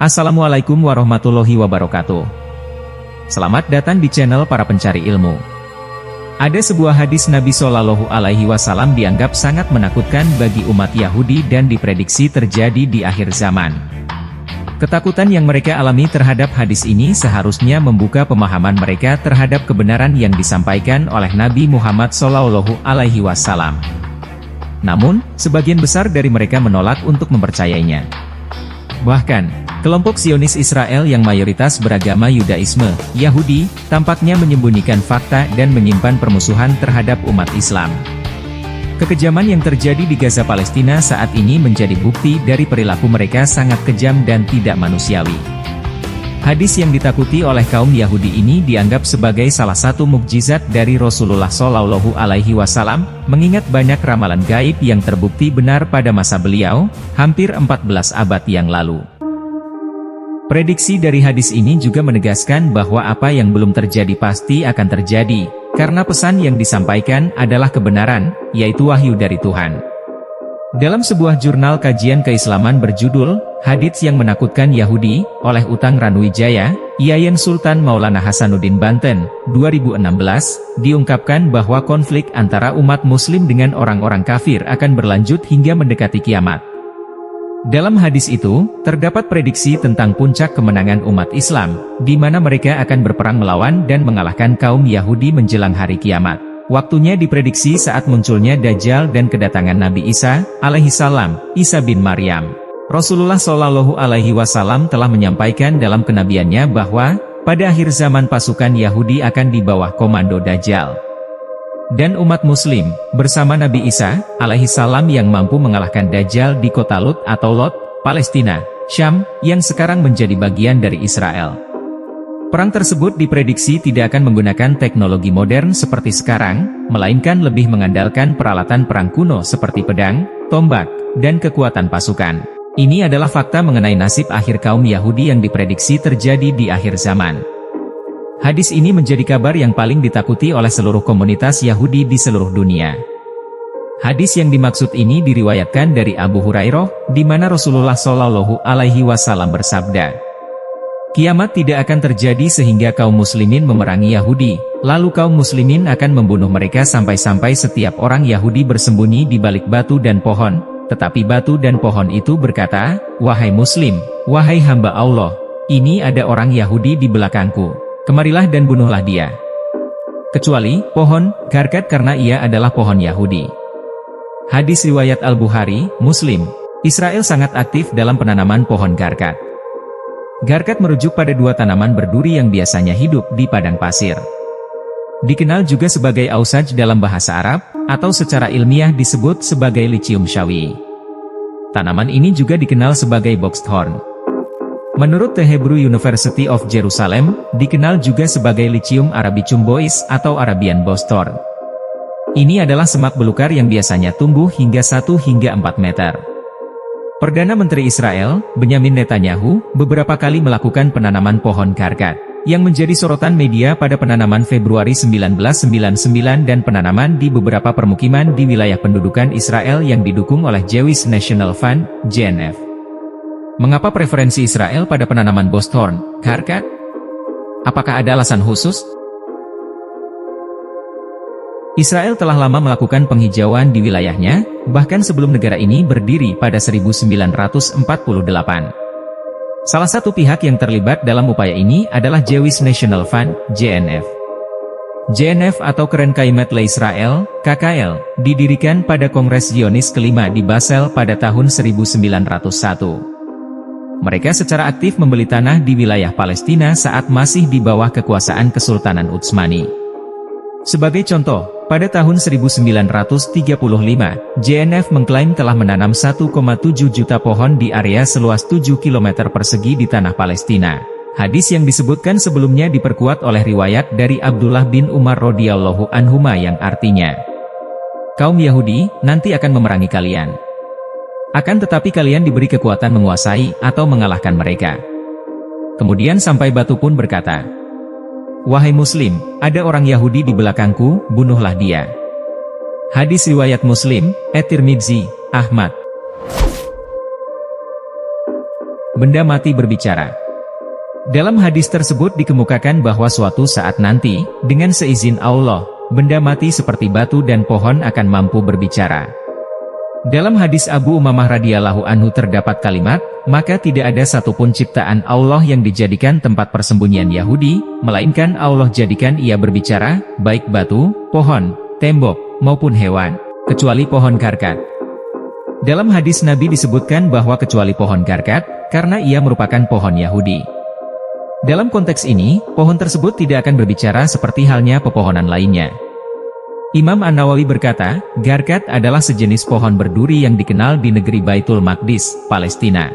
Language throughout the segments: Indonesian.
Assalamualaikum warahmatullahi wabarakatuh. Selamat datang di channel para pencari ilmu. Ada sebuah hadis Nabi Shallallahu Alaihi Wasallam dianggap sangat menakutkan bagi umat Yahudi dan diprediksi terjadi di akhir zaman. Ketakutan yang mereka alami terhadap hadis ini seharusnya membuka pemahaman mereka terhadap kebenaran yang disampaikan oleh Nabi Muhammad Shallallahu Alaihi Wasallam. Namun, sebagian besar dari mereka menolak untuk mempercayainya. Bahkan, kelompok Zionis Israel yang mayoritas beragama Yudaisme, Yahudi, tampaknya menyembunyikan fakta dan menyimpan permusuhan terhadap umat Islam. Kekejaman yang terjadi di Gaza Palestina saat ini menjadi bukti dari perilaku mereka sangat kejam dan tidak manusiawi. Hadis yang ditakuti oleh kaum Yahudi ini dianggap sebagai salah satu mukjizat dari Rasulullah Shallallahu Alaihi Wasallam, mengingat banyak ramalan gaib yang terbukti benar pada masa beliau, hampir 14 abad yang lalu. Prediksi dari hadis ini juga menegaskan bahwa apa yang belum terjadi pasti akan terjadi, karena pesan yang disampaikan adalah kebenaran, yaitu wahyu dari Tuhan. Dalam sebuah jurnal kajian keislaman berjudul, Hadits yang Menakutkan Yahudi, oleh Utang Ranuwijaya, Yayan Sultan Maulana Hasanuddin Banten, 2016, diungkapkan bahwa konflik antara umat muslim dengan orang-orang kafir akan berlanjut hingga mendekati kiamat. Dalam hadis itu, terdapat prediksi tentang puncak kemenangan umat Islam, di mana mereka akan berperang melawan dan mengalahkan kaum Yahudi menjelang hari kiamat. Waktunya diprediksi saat munculnya Dajjal dan kedatangan Nabi Isa, alaihissalam, Isa bin Maryam. Rasulullah Shallallahu Alaihi Wasallam telah menyampaikan dalam kenabiannya bahwa, pada akhir zaman pasukan Yahudi akan di bawah komando Dajjal. Dan umat muslim, bersama Nabi Isa, alaihissalam yang mampu mengalahkan Dajjal di kota Lut atau Lot, Palestina, Syam, yang sekarang menjadi bagian dari Israel. Perang tersebut diprediksi tidak akan menggunakan teknologi modern seperti sekarang, melainkan lebih mengandalkan peralatan perang kuno seperti pedang, tombak, dan kekuatan pasukan. Ini adalah fakta mengenai nasib akhir kaum Yahudi yang diprediksi terjadi di akhir zaman. Hadis ini menjadi kabar yang paling ditakuti oleh seluruh komunitas Yahudi di seluruh dunia. Hadis yang dimaksud ini diriwayatkan dari Abu Hurairah, di mana Rasulullah Shallallahu Alaihi Wasallam bersabda, "Kiamat tidak akan terjadi sehingga kaum muslimin memerangi Yahudi, lalu kaum muslimin akan membunuh mereka sampai-sampai setiap orang Yahudi bersembunyi di balik batu dan pohon, tetapi batu dan pohon itu berkata, 'Wahai muslim, wahai hamba Allah, ini ada orang Yahudi di belakangku. Kemarilah dan bunuhlah dia.' Kecuali pohon garkat karena ia adalah pohon Yahudi." Hadis riwayat Al-Bukhari, Muslim. Israel sangat aktif dalam penanaman pohon garkat. Garkat merujuk pada dua tanaman berduri yang biasanya hidup di padang pasir. Dikenal juga sebagai ausaj dalam bahasa Arab, atau secara ilmiah disebut sebagai Lycium shawi. Tanaman ini juga dikenal sebagai boxthorn. Menurut The Hebrew University of Jerusalem, dikenal juga sebagai Lycium arabicum bois atau Arabian boxthorn. Ini adalah semak belukar yang biasanya tumbuh hingga 1 hingga 4 meter. Perdana Menteri Israel, Benyamin Netanyahu, beberapa kali melakukan penanaman pohon garkat, yang menjadi sorotan media pada penanaman Februari 1999 dan penanaman di beberapa permukiman di wilayah pendudukan Israel yang didukung oleh Jewish National Fund, JNF. Mengapa preferensi Israel pada penanaman boxthorn, garkat? Apakah ada alasan khusus? Israel telah lama melakukan penghijauan di wilayahnya, bahkan sebelum negara ini berdiri pada 1948. Salah satu pihak yang terlibat dalam upaya ini adalah Jewish National Fund, JNF. JNF atau Keren Kaimet LeIsrael, KKL, didirikan pada Kongres Zionis kelima di Basel pada tahun 1901. Mereka secara aktif membeli tanah di wilayah Palestina saat masih di bawah kekuasaan Kesultanan Utsmani. Sebagai contoh, pada tahun 1935, JNF mengklaim telah menanam 1,7 juta pohon di area seluas 7 km persegi di tanah Palestina. Hadis yang disebutkan sebelumnya diperkuat oleh riwayat dari Abdullah bin Umar radhiyallahu anhuma yang artinya, "Kaum Yahudi nanti akan memerangi kalian. Akan tetapi kalian diberi kekuatan menguasai atau mengalahkan mereka." Kemudian sampai batu pun berkata, "Wahai muslim, ada orang Yahudi di belakangku, bunuhlah dia." Hadis riwayat Muslim, At-Tirmidzi, Ahmad. Benda mati berbicara. Dalam hadis tersebut dikemukakan bahwa suatu saat nanti, dengan seizin Allah, benda mati seperti batu dan pohon akan mampu berbicara. Dalam hadis Abu Umamah radhiyallahu anhu terdapat kalimat, maka tidak ada satupun ciptaan Allah yang dijadikan tempat persembunyian Yahudi, melainkan Allah jadikan ia berbicara, baik batu, pohon, tembok, maupun hewan, kecuali pohon karkat. Dalam hadis Nabi disebutkan bahwa kecuali pohon karkat, karena ia merupakan pohon Yahudi. Dalam konteks ini, pohon tersebut tidak akan berbicara seperti halnya pepohonan lainnya. Imam An-Nawawi berkata, garkat adalah sejenis pohon berduri yang dikenal di negeri Baitul Maqdis, Palestina.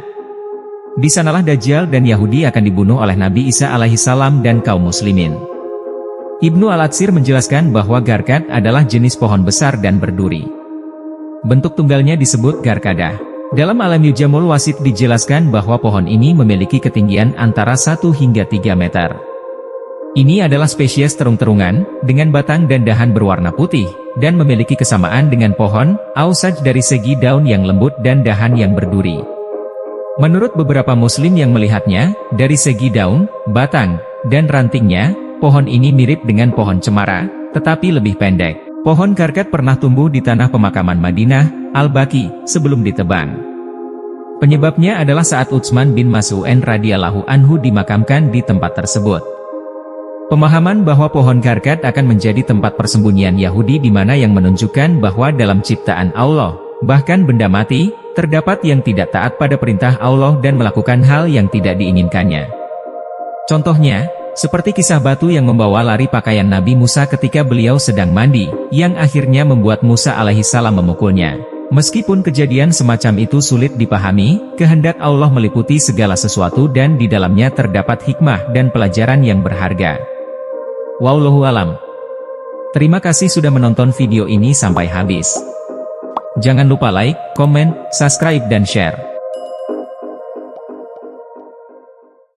Di sanalah Dajjal dan Yahudi akan dibunuh oleh Nabi Isa alaihissalam dan kaum muslimin. Ibnu Al-Atsir menjelaskan bahwa garkat adalah jenis pohon besar dan berduri. Bentuk tunggalnya disebut garkadah. Dalam Alam Yujamul Wasit dijelaskan bahwa pohon ini memiliki ketinggian antara 1 hingga 3 meter. Ini adalah spesies terung-terungan, dengan batang dan dahan berwarna putih, dan memiliki kesamaan dengan pohon ausaj dari segi daun yang lembut dan dahan yang berduri. Menurut beberapa muslim yang melihatnya, dari segi daun, batang, dan rantingnya, pohon ini mirip dengan pohon cemara, tetapi lebih pendek. Pohon karkat pernah tumbuh di tanah pemakaman Madinah, Al-Baqi, sebelum ditebang. Penyebabnya adalah saat Utsman bin Mas'ud radhiyallahu anhu dimakamkan di tempat tersebut. Pemahaman bahwa pohon karkat akan menjadi tempat persembunyian Yahudi di mana yang menunjukkan bahwa dalam ciptaan Allah, bahkan benda mati, terdapat yang tidak taat pada perintah Allah dan melakukan hal yang tidak diinginkannya. Contohnya, seperti kisah batu yang membawa lari pakaian Nabi Musa ketika beliau sedang mandi, yang akhirnya membuat Musa alaihissalam memukulnya. Meskipun kejadian semacam itu sulit dipahami, kehendak Allah meliputi segala sesuatu dan di dalamnya terdapat hikmah dan pelajaran yang berharga. Wallahu alam. Terima kasih sudah menonton video ini sampai habis. Jangan lupa like, komen, subscribe dan share.